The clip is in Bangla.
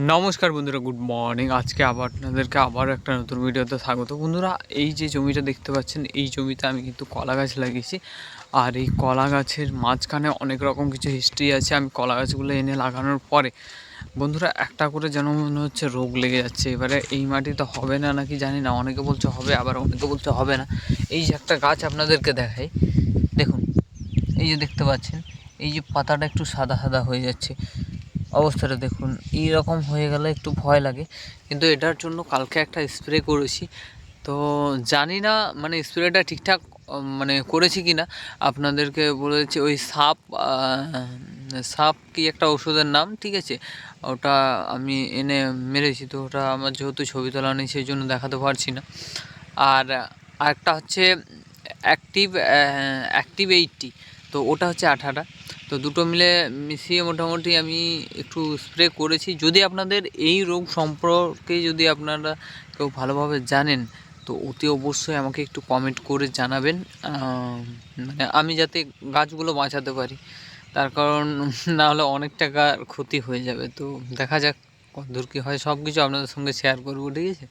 নমস্কার বন্ধুরা, গুড মর্নিং। আজকে আপনাদেরকে আবার একটা নতুন ভিডিওতে স্বাগত। বন্ধুরা, এই যে জমিটা দেখতে পাচ্ছেন, এই জমিতে আমি কিন্তু কলা গাছ লাগিয়েছি। আর এই কলা গাছের মাঝখানে অনেক রকম কিছু হিস্ট্রি আছে। আমি কলা গাছগুলো এনে লাগানোর পরে বন্ধুরা একটা করে যেন মনে হচ্ছে রোগ লেগে যাচ্ছে। এবারে এই মাটিতে হবে না নাকি জানি না, অনেকে বলছে হবে, আবার অনেকে বলছে হবে না। এই যে একটা গাছ আপনাদেরকে দেখাই, দেখুন, এই যে দেখতে পাচ্ছেন, এই যে পাতাটা একটু সাদা সাদা হয়ে যাচ্ছে, অবস্থাটা দেখুন। এই রকম হয়ে গেলে একটু ভয় লাগে, কিন্তু এটার জন্য কালকে একটা স্প্রে করেছি। তো জানি না মানে স্প্রেটা ঠিকঠাক মানে করেছি কি না। আপনাদেরকে বলেছি ওই সাপ কি একটা ওষুধের নাম, ঠিক আছে, ওটা আমি এনে মেরেছি। তো ওটা আমার যেহেতু ছবি তোলা নেই, সেই জন্য দেখাতে পারছি না। আর আরেকটা হচ্ছে অ্যাক্টিভ অ্যাক্টিভ 80, তো ওটা হচ্ছে 18টা। তো দুটো মিলে মিশিয়ে মোটামুটি আমি একটু স্প্রে করেছি। যদি আপনাদের এই রোগ সম্পর্কে যদি আপনারা কেউ ভালোভাবে জানেন, তো অতি অবশ্যই আমাকে একটু কমেন্ট করে জানাবেন, মানে আমি যাতে গাছগুলো বাঁচাতে পারি। তার কারণ না হলে অনেক টাকার ক্ষতি হয়ে যাবে। তো দেখা যাক কতদূর কী হয়, সব কিছু আপনাদের সঙ্গে শেয়ার করবো, ঠিক আছে।